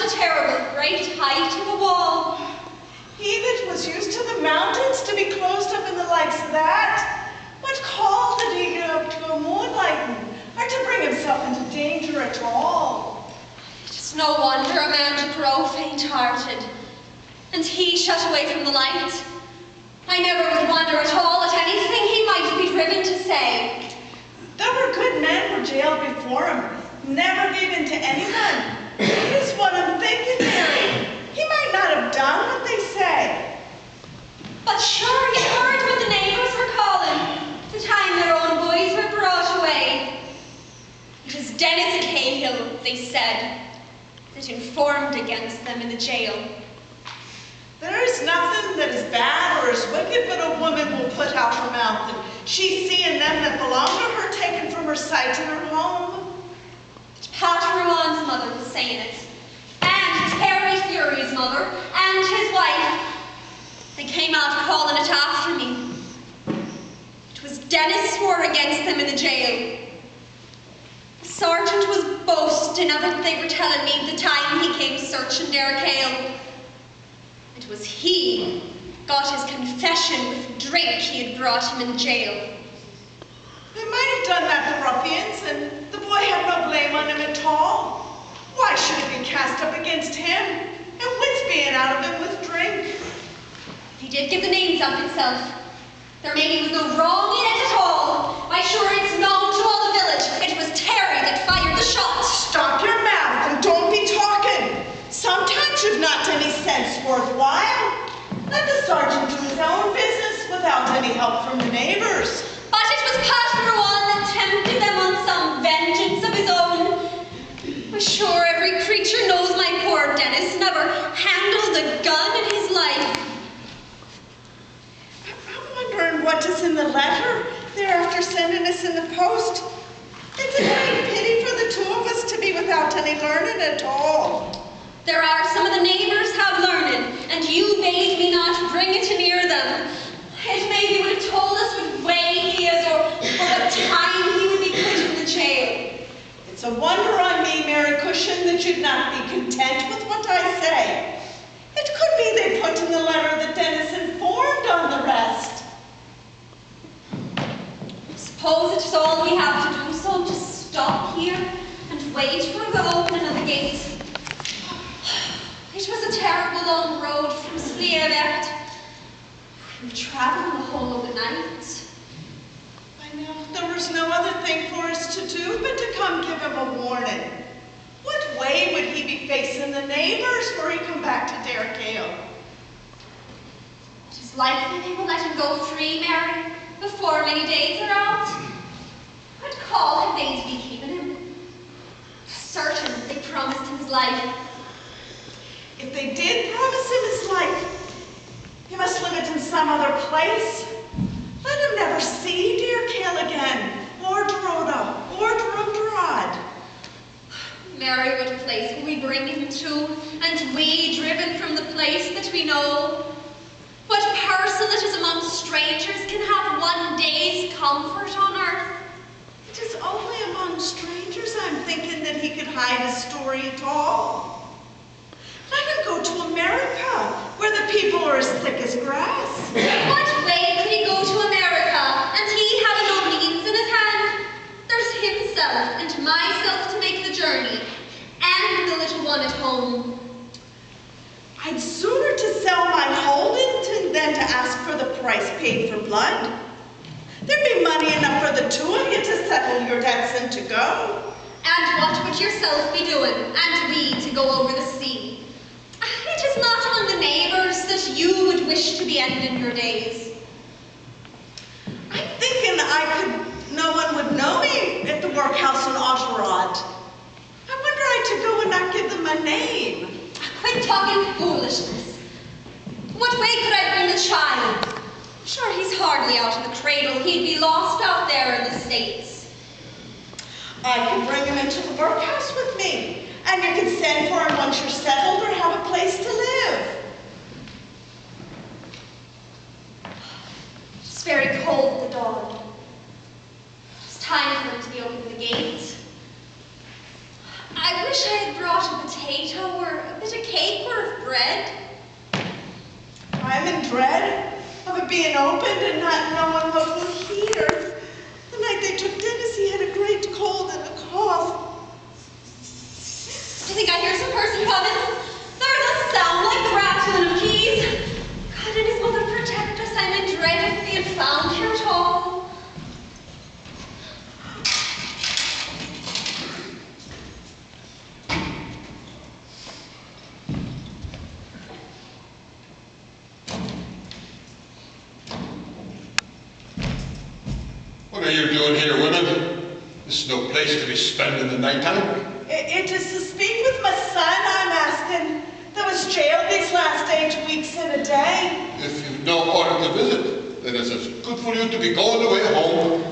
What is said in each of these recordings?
such a terrible great height of a wall. He that was used to the mountains to be closed up in the likes of that, what call did he give to a moonlighting, or to bring himself into danger at all? It is no wonder a man to grow faint-hearted, and he shut away from the light. I never would wonder at all at anything he might be driven to say. There were good men were jailed before him, never gave in to any man. Here's what I'm thinking, Mary. He might not have done what they say. But sure, he heard what the neighbours were calling, the time their own boys were brought away. It was Dennis Cahill, they said, that informed against them in the jail. There is nothing that is bad or as wicked but a woman will put out her mouth, and she seeing them that belong to her taken from her sight in her home. Pat Ruan's mother was saying it, and Terry Fury's mother, and his wife. They came out calling it after me. It was Dennis swore against them in the jail. The sergeant was boasting of it, they were telling me, the time he came searching Gaol. It was he got his confession with drink he had brought him in the jail. They might have done that, the ruffians, and the boy had no blame on him at all. Why should it be cast up against him, and wits being out of him with drink? He did give the names up himself. There maybe was no wrong in it at all. Why, sure, it's known to all the village. It was Terry that fired the shot. Stop your mouth and don't be talking. Sometimes you've not any sense worthwhile. Let the sergeant do his own business without any help from the neighbors. But it was Pat Ruan that tempted them on some vengeance of his own. Why, sure, every creature knows my poor Dennis never handled a gun in his life. I'm wondering what is in the letter they're after sending us in the post. It's a great pity for the two of us to be without any learning at all. There are some of the neighbours have learning, and you bade me not bring it near them. It maybe would have told us what way he is, or what time he would be put in the jail. It's a wonder on me, Mary Cushion, that you'd not be content with what I say. It could be they put in the letter that Dennis informed on the rest. I suppose it's all we have to do, so just stop here and wait for the opening of the gate. It was a terrible long road from Slievecht. We were travelling the whole of the night. I know there was no other thing for us to do but to come give him a warning. What way would he be facing the neighbors were he come back to Gaol? It is likely they will let him go free, Mary, before many days are out. What call had they to be keeping him? Certain they promised him his life. If they did promise him his life, he must live it in some other place. Let him never see Gaol again, or Dorota, or Drumdrad. Mary, what place will we bring him to, and we driven from the place that we know? What person that is among strangers can have one day's comfort on earth? It is only among strangers I'm thinking that he could hide his story at all. Let him go to America, where the people are as thick as grass. What way could he go to America, and he having no means in his hand? There's himself and myself to make the journey, and the little one at home. I'd sooner to sell my holding than to ask for the price paid for blood. There'd be money enough for the two of you to settle your debts and to go. And what would yourself be doing, and we to go over the sea? It is not among the neighbours that you would wish to be ending your days. I'm thinking no one would know me at the workhouse in Otterrod. I wonder I to go and not give them a name. Quit talking foolishness. What way could I bring the child? Sure, he's hardly out of the cradle. He'd be lost out there in the States. I can bring him into the workhouse with me, and you can send for him once you're settled or have a place to live. It's very cold at the dawn. It's time for him to be opening the gate. I wish I had brought a potato or a it a cake or of bread? I'm in dread of it being opened and not knowing what was here. The night they took Dennis, he had a great cold and a cough. I think I hear some person coming. There's a sound like the rattling of keys. God and his mother protect us. I'm in dread of being found here at all. What are you doing here, women? This is no place to be spending the night time. It is to speak with my son, I'm asking. That was jailed these last 8 weeks and a day. If you've no order to visit, then it's as good for you to be going away home.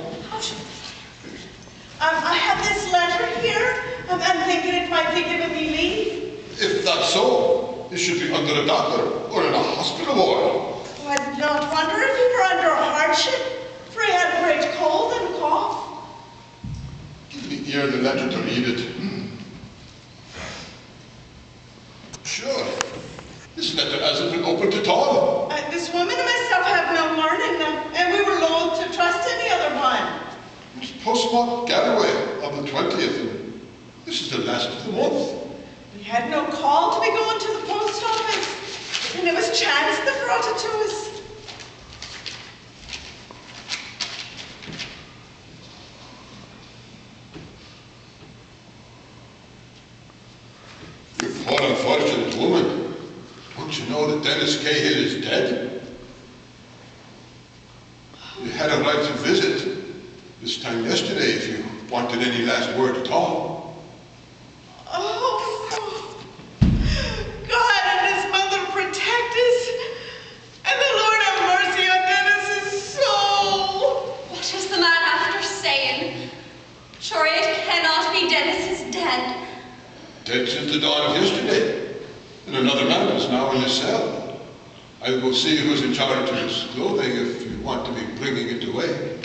I have this letter here. I'm thinking it might be giving me leave. If that's so, you should be under a doctor or in a hospital ward. Oh, I'd not wonder if you were under a hardship, for he had a great cold and cough. Give me here the letter to read it. Sure. This letter hasn't been opened at all. This woman and myself have no learning, and we were loath to trust any other one. It's postmarked Galway on the 20th, and this is the last of the month. We had no call to be going to the post office, and it was chance that brought it to us. You poor unfortunate woman. Don't you know that Dennis Cahill is dead? You had a right to visit this time yesterday if you wanted any last word at all. Oh, God and his mother protect us, and the Lord have mercy on Dennis's soul. What is the man after saying? Sure, it cannot be Dennis is dead. Dead since the dawn of yesterday. And another man is now in his cell. I will go see who's in charge of his clothing if you want to be bringing it away.